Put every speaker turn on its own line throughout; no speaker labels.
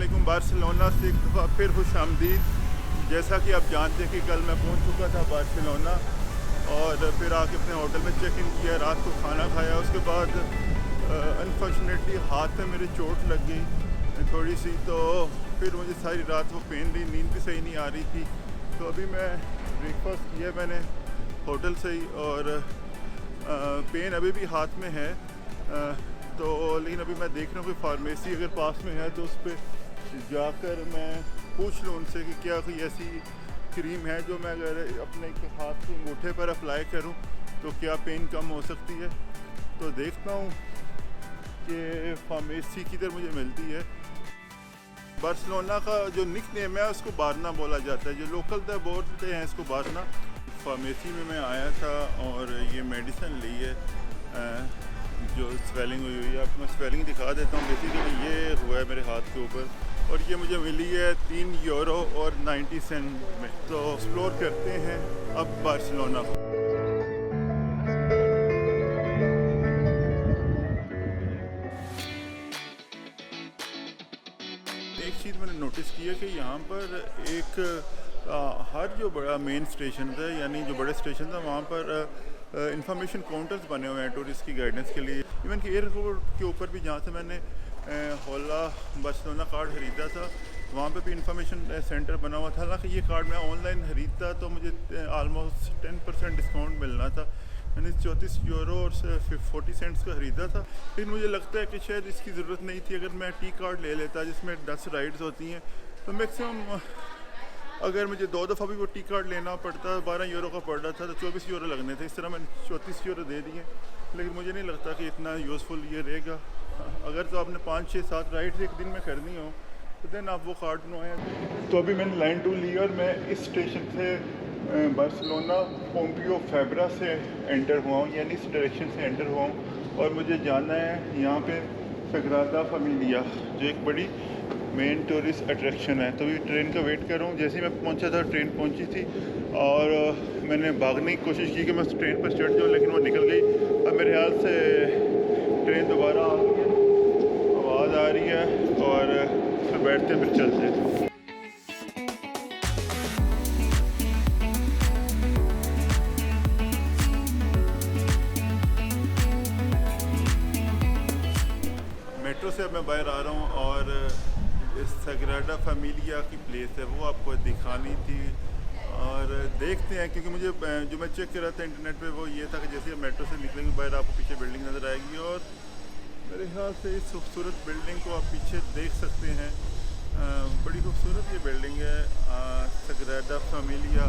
अस्सलामुअलैकुम। बार्सिलोना से एक दफ़ा फिर खुशामदीद। जैसा कि आप जानते हैं कि कल मैं पहुंच चुका था बार्सिलोना और फिर आके अपने होटल में चेक इन किया, रात को खाना खाया। उसके बाद अनफॉर्चुनेटली हाथ में मेरे चोट लग गई थोड़ी सी, तो फिर मुझे सारी रात वो पेन रही, नींद भी सही नहीं आ रही थी। तो अभी मैं ब्रेकफास्ट किया मैंने होटल से ही, और पेन अभी भी हाथ में है। तो लेकिन अभी मैं देख रहा हूँ कोई फार्मेसी अगर पास में है तो उस पर जाकर मैं पूछ लूँ उनसे कि क्या कोई ऐसी क्रीम है जो मैं अगर अपने हाथ के अंगूठे पर अप्लाई करूँ तो क्या पेन कम हो सकती है। तो देखता हूँ कि फार्मेसी किधर मुझे मिलती है। बार्सिलोना का जो निक नेम है उसको बारना बोला जाता है, जो लोकल थे बोलते हैं इसको बारना। फार्मेसी में मैं आया था और ये मेडिसिन ली है जो स्वेलिंग हुई है। आपको मैं स्वेलिंग दिखा देता हूँ। बेसिकली ये हुआ है मेरे हाथ के ऊपर और ये मुझे मिली है 3 यूरो और 90 सेंट में। तो एक्सप्लोर करते हैं अब बार्सिलोना को। एक चीज़ मैंने नोटिस की है कि यहाँ पर एक हर जो बड़ा मेन स्टेशन है, यानी जो बड़े स्टेशन है वहाँ पर इंफॉर्मेशन काउंटर्स बने हुए हैं टूरिस्ट की गाइडेंस के लिए। इवन कि एयरपोर्ट के ऊपर भी जहाँ से मैंने होला बार्सिलोना कार्ड ख़रीदा था वहाँ पे भी इंफॉर्मेशन सेंटर बना हुआ था। हालांकि ये कार्ड मैं ऑनलाइन ख़रीदता तो मुझे आलमोस्ट 10% डिस्काउंट मिलना था। मैंने 34 यूरो और 40 सेंट्स का ख़रीदा था। लेकिन मुझे लगता है कि शायद इसकी ज़रूरत नहीं थी। अगर मैं टी कार्ड ले लेता जिसमें 10 राइड्स होती हैं तो मैक्सिमम अगर मुझे 2 दफ़ा भी वो टी कार्ड लेना पड़ता, 12 यूरो का पड़ रहा था तो 24 यूरो लगने थे। इस तरह मैंने 34 यूरो दे दिए। लेकिन मुझे नहीं लगता कि इतना यूज़फुल ये रहेगा। अगर तो आपने 5, 6, 7 राइड्स एक दिन में करनी हो तो देन आप वो कार्ड बनवाएं। तो अभी मैंने लाइन 2 ली और मैं इस स्टेशन से बार्सिलोना पोम्पियो फेब्रा से एंटर हुआ हूँ, यानी इस डायरेक्शन से एंटर हुआ हूँ और मुझे जाना है यहाँ पे सग्रादा फैमिलिया जो एक बड़ी मेन टूरिस्ट अट्रैक्शन है। तो अभी ट्रेन का वेट कर रहा हूँ। जैसे ही मैं पहुँचा था ट्रेन पहुँची थी और मैंने भागने की कोशिश की कि मैं उस ट्रेन पर चढ़ जाऊँ, लेकिन वो निकल गई। अब मेरे ख्याल से ट्रेन दोबारा आ गई है, आवाज़ आ रही है और उसमें बैठते फिर चलते हैं। मेट्रो से अब मैं बाहर आ रहा हूँ और सग्राडा फैमिलिया की प्लेस है वो आपको दिखानी थी और देखते हैं। क्योंकि मुझे जो मैं चेक कर रहा था इंटरनेट पे वो ये था कि जैसे मेट्रो से निकलेंगे बाहर आपको पीछे बिल्डिंग नज़र आएगी और मेरे ख्याल से इस खूबसूरत बिल्डिंग को आप पीछे देख सकते हैं। बड़ी खूबसूरत ये बिल्डिंग है सग्राडा फैमिलिया।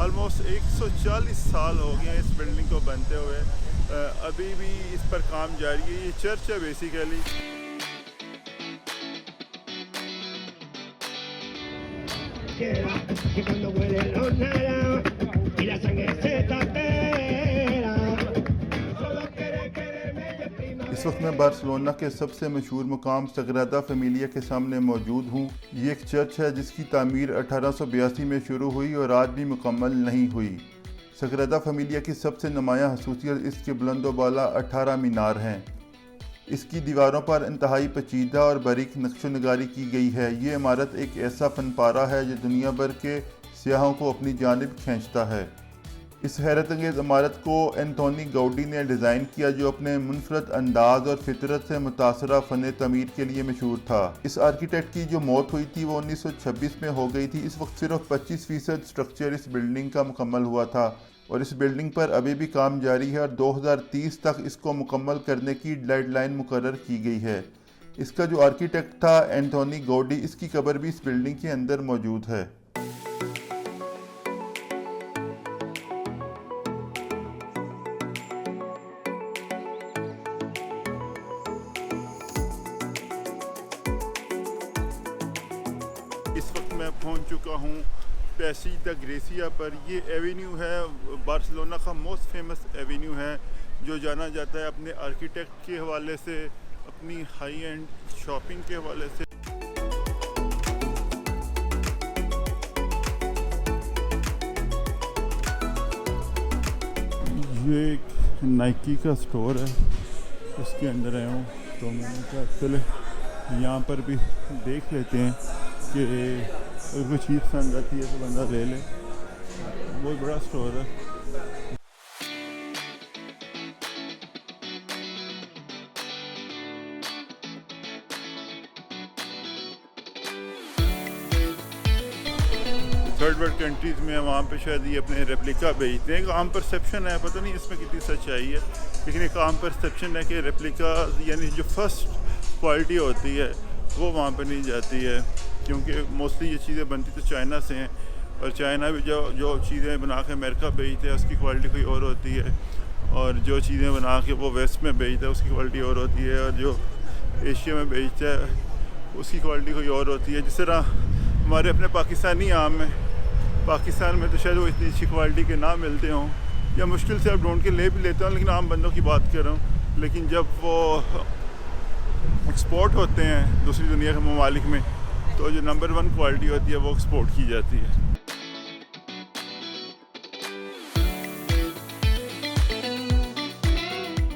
ऑलमोस्ट 140 साल हो गए हैं इस बिल्डिंग को बनते हुए। अभी भी इस पर काम जारी है। ये चर्च है basically.
Que cuando huelen los naranjos y la sangre se tatera, solo quiere quererme de prima.
इस वक्त मैं बार्सिलोना के सबसे मशहूर मुकाम सग्रादा फैमिलिया के सामने मौजूद हूँ। ये एक चर्च है जिसकी तामीर 1882 में शुरू हुई और आज भी मुकम्मल नहीं हुई। सग्रादा फैमिलिया की सबसे नुमायाँ खसूसियत इसके बुलंदोबाला 18 मीनार हैं। इसकी दीवारों पर इंतहाई पेचीदा और बारीक नक्शोनगारी की गई है। ये इमारत एक ऐसा फनपारा है जो दुनिया भर के सियाहों को अपनी जानिब खींचता है। इस हैरत अंगेज़ इमारत को एंथोनी गौडी ने डिज़ाइन किया जो अपने मुनफरद अंदाज और फितरत से मुतासरा फ़न तमीर के लिए मशहूर था। इस आर्किटेक्ट की जो मौत हुई थी वो 1926 में हो गई थी। इस वक्त सिर्फ 25% स्ट्रक्चर इस बिल्डिंग का मुकम्मल हुआ था और इस बिल्डिंग पर अभी भी काम जारी है और 2030 तक इसको मुकम्मल करने की डेडलाइन मुकर्रर की गई है। इसका जो आर्किटेक्ट था एंथोनी गौडी, इसकी कब्र भी इस बिल्डिंग के अंदर मौजूद है। इस वक्त मैं पहुंच चुका हूं पैसी द ग्रेसिया पर। ये एवेन्यू है बार्सिलोना का मोस्ट फेमस एवेन्यू है जो जाना जाता है अपने आर्किटेक्ट के हवाले से, अपनी हाई एंड शॉपिंग के हवाले से। ये एक नाइकी का स्टोर है, उसके अंदर आया हूँ तो मैंने कहा चले यहाँ पर भी देख लेते हैं कि अगर कोई चीज़ पसंद आती है तो बंदा ले ले। बहुत बड़ा स्टोर है। थर्ड वर्ल्ड कंट्रीज़ में वहाँ पे शायद ये अपने रेप्लिका भेजते हैं। एक आम परसेप्शन है, पता नहीं इसमें कितनी सच्चाई है, लेकिन एक आम परसेप्शन है कि रेप्लिका यानी जो फर्स्ट क्वालिटी होती है वो वहाँ पे नहीं जाती है, क्योंकि मोस्टली ये चीज़ें बनती तो चाइना से हैं, और चाइना भी जो चीज़ें बना के अमेरिका भेजते हैं उसकी क्वालिटी कोई और होती है, और जो चीज़ें बना के वो वेस्ट में भेजता है उसकी क्वालिटी और होती है, और जो एशिया में भेजता है उसकी क्वालिटी कोई और होती है। जिस तरह हमारे अपने पाकिस्तानी आम में, पाकिस्तान में तो शायद वो इतनी अच्छी क्वालिटी के ना मिलते हों, या मुश्किल से आप ढूंढ के ले भी लेते हो, लेकिन आम बंदों की बात कर रहा हूँ। लेकिन जब वो एक्सपोर्ट होते हैं दूसरी दुनिया के ममालिक में, तो जो नंबर 1 क्वालिटी होती है वो एक्सपोर्ट की जाती है।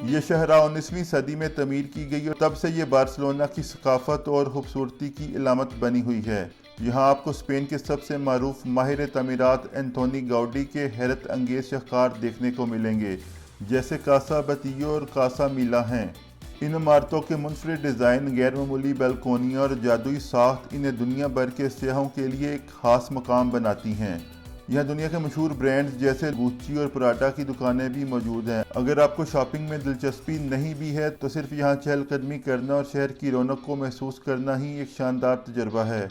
ये शहरा 19वीं सदी में तमीर की गई और तब से ये बार्सिलोना की सकाफत और खूबसूरती की अलामत बनी हुई है। यहाँ आपको स्पेन के सबसे मारूफ माहिर तमीरात एंथोनी गाउडी के हैरत अंगेज शाहकार देखने को मिलेंगे, जैसे कासा बतियो और कासा मिला हैं। इन इमारतों के मुनफरिद डिज़ाइन, गैर मामूली बालकोनियाँ और जादुई साख्त इन्हें दुनिया भर के सयाहों के लिए एक ख़ास मकाम बनाती हैं। यहाँ दुनिया के मशहूर ब्रांड्स जैसे गुच्ची और प्राडा की दुकानें भी मौजूद हैं। अगर आपको शॉपिंग में दिलचस्पी नहीं भी है तो सिर्फ यहाँ चहलकदमी करना और शहर की रौनक को महसूस करना ही एक शानदार तजुर्बा है।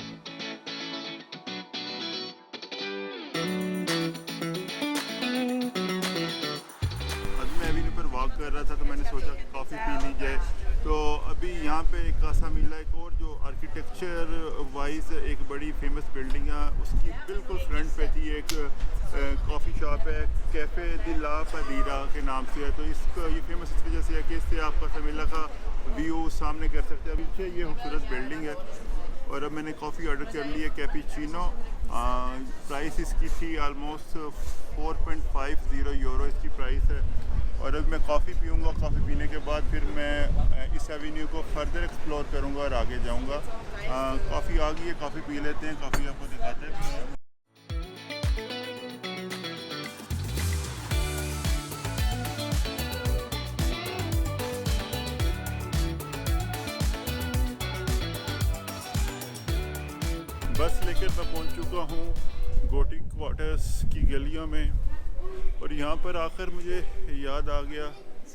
कर रहा था तो मैंने सोचा कि कॉफ़ी पी ली जाए, तो अभी यहाँ पे कासा मिला एक और जो आर्किटेक्चर वाइज एक बड़ी फेमस बिल्डिंग है, उसकी बिल्कुल फ्रंट पे थी एक कॉफ़ी शॉप है, कैफ़े दी ला पदीरा के नाम से है। तो इसका ये फेमस इस वजह से है कि इससे आप कासा मिला का व्यू सामने कर सकते हैं। अभी ये खूबसूरत बिल्डिंग है, और अब मैंने कॉफ़ी ऑर्डर कर ली है, कैपेचिनो। प्राइस इसकी थी ऑलमोस्ट 4.50 यूरो इसकी प्राइस है। और अब मैं कॉफ़ी पीऊँगा, कॉफ़ी पीने के बाद फिर मैं इस एवेन्यू को फर्दर एक्सप्लोर करूँगा और आगे जाऊँगा। कॉफ़ी आ गई है, कॉफ़ी पी लेते हैं, कॉफ़ी आपको दिखाते हैं। बस लेकर मैं पहुँच चुका हूँ गोटिक क्वार्टर्स की गलियों में, और यहाँ पर आकर मुझे याद आ गया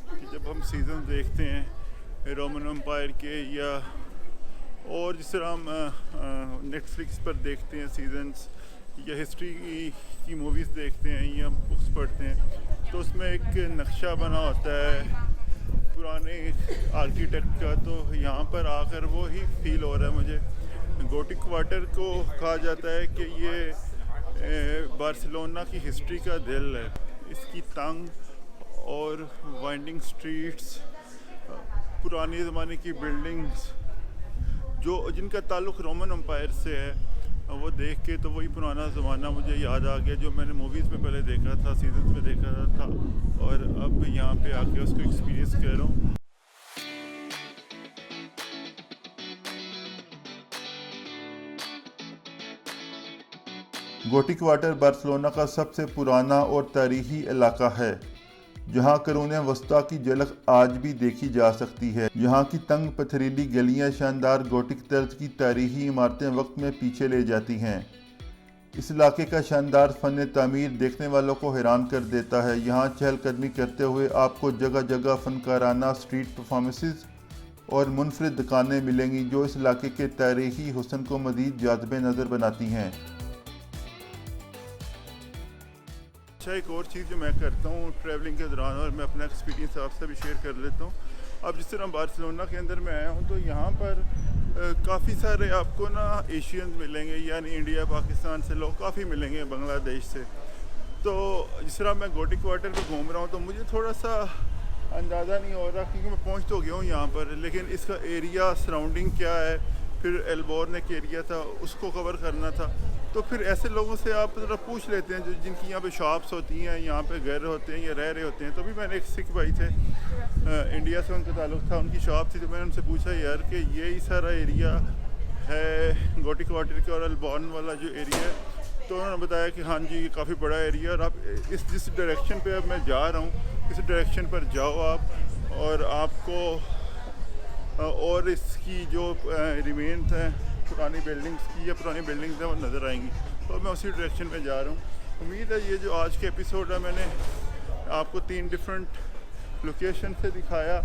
कि जब हम सीज़न देखते हैं रोमन एम्पायर के, या और जिस तरह हम नेटफ्लिक्स पर देखते हैं सीजन्स, या हिस्ट्री की मूवीज़ देखते हैं या बुक्स पढ़ते हैं, तो उसमें एक नक्शा बना होता है पुराने आर्किटेक्ट का। तो यहाँ पर आकर वो ही फील हो रहा है मुझे। गोटिक क्वार्टर को कहा जाता है कि ये बार्सिलोना की हिस्ट्री का दिल है। इसकी तंग और वाइंडिंग स्ट्रीट्स, पुराने ज़माने की बिल्डिंग्स जिनका ताल्लुक़ रोमन एम्पायर से है, वो देख के तो वही पुराना ज़माना मुझे याद आ गया जो मैंने मूवीज़ में पहले देखा था, सीजन्स में देखा था, और अब यहाँ पे आके उसको एक्सपीरियंस कर रहा हूँ।
गोटिक क्वार्टर बार्सिलोना का सबसे पुराना और तारीखी इलाका है, जहाँ करून वस्ता की झलक आज भी देखी जा सकती है। यहाँ की तंग पथरीली गलियाँ शानदार गोटिक तर्ज की तारीखी इमारतें वक्त में पीछे ले जाती हैं। इस इलाके का शानदार फन तामीर देखने वालों को हैरान कर देता है। यहाँ चहलकदमी करते हुए आपको जगह जगह फनकाराना स्ट्रीट परफॉर्मेंसेस और मुनफरिद दुकानें मिलेंगी, जो इस इलाके के तारीखी हुस्न को मज़ीद जाज़िब नज़र बनाती हैं।
एक और चीज़ जो मैं करता हूँ ट्रैवलिंग के दौरान, और मैं अपना एक्सपीरियंस आपसे भी शेयर कर लेता हूँ। अब जिस तरह बार्सिलोना के अंदर मैं आया हूँ, तो यहाँ पर काफ़ी सारे आपको ना एशियंस मिलेंगे, यानी इंडिया पाकिस्तान से लोग काफ़ी मिलेंगे, बांग्लादेश से। तो जिस तरह मैं गोटिक क्वार्टर पे घूम रहा हूँ तो मुझे थोड़ा सा अंदाज़ा नहीं हो रहा, क्योंकि मैं पहुँच तो गया हूँ यहाँ पर, लेकिन इसका एरिया सराउंडिंग क्या है फिर एल्बोर्न एक एरिया था उसको कवर करना था। तो फिर ऐसे लोगों से आप ज़रा पूछ लेते हैं जो जिनकी यहाँ पे शॉप्स होती हैं, यहाँ पे घर होते हैं या रह रहे होते हैं। तो भी मैंने एक सिख भाई थे, इंडिया से उनका ताल्लुक़ था, उनकी शॉप थी। तो मैंने उनसे पूछा यार कि यही सारा एरिया है गोटी क्वार्टर के और एल्बोर्न वाला जो एरिया है। तो उन्होंने बताया कि हाँ जी ये काफ़ी बड़ा एरिया है और आप जिस डायरेक्शन पे अब मैं जा रहा हूँ इस डायरेक्शन पर जाओ आप और आपको और इसकी जो रिमेन्स हैं पुरानी बिल्डिंग्स की या पुरानी बिल्डिंग्स हैं वो नज़र आएंगी। तो मैं उसी डायरेक्शन में जा रहा हूँ। उम्मीद है ये जो आज के एपिसोड है मैंने आपको 3 डिफरेंट लोकेशन से दिखाया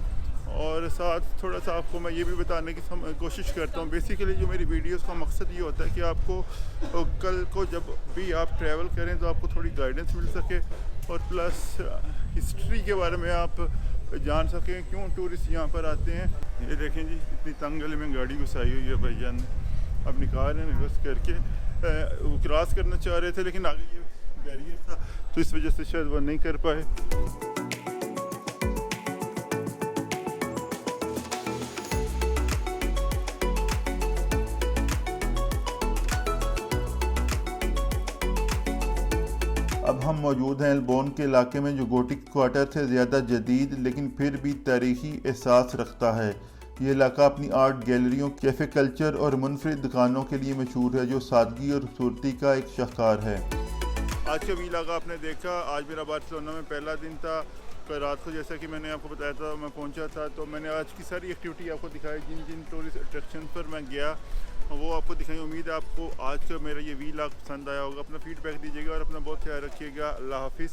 और साथ थोड़ा सा आपको मैं ये भी बताने की कोशिश करता हूँ। बेसिकली जो मेरी वीडियोस का मकसद ये होता है कि आपको कल को जब भी आप ट्रैवल करें तो आपको थोड़ी गाइडेंस मिल सके और प्लस हिस्ट्री के बारे में आप जान सकें क्यों टूरिस्ट यहाँ पर आते हैं। ये देखें जी इतनी तंग गली में गाड़ी घुसाई हुई है भाईजान ने। अब निकाल रहे हैं रिवर्स करके, वो क्रॉस करना चाह रहे थे लेकिन आगे ये बैरियर था तो इस वजह से शायद वो नहीं कर पाए।
अब हम मौजूद हैं एल्बोर्न के इलाके में जो गोटिक क्वार्टर से ज़्यादा जदीद लेकिन फिर भी तारीखी एहसास रखता है। ये इलाका अपनी आर्ट गैलरियों, कैफ़े कल्चर और मुनफरिद दुकानों के लिए मशहूर है जो सादगी और खूबसूरती का एक शाहकार है।
आज का वीलॉग आपने देखा। आज मेरा बार्सिलोना में पहला दिन था। कल रात को जैसा कि मैंने आपको बताया था मैं पहुंचा था तो मैंने आज की सारी एक्टिविटी आपको दिखाई, जिन जिन टूरिस्ट अट्रैक्शन पर मैं गया वो आपको दिखाई। उम्मीद है आपको आज का मेरा ये वीलॉग पसंद आया होगा। अपना फीडबैक दीजिएगा और अपना बहुत ख्याल रखिएगा। अल्लाह हाफिज़।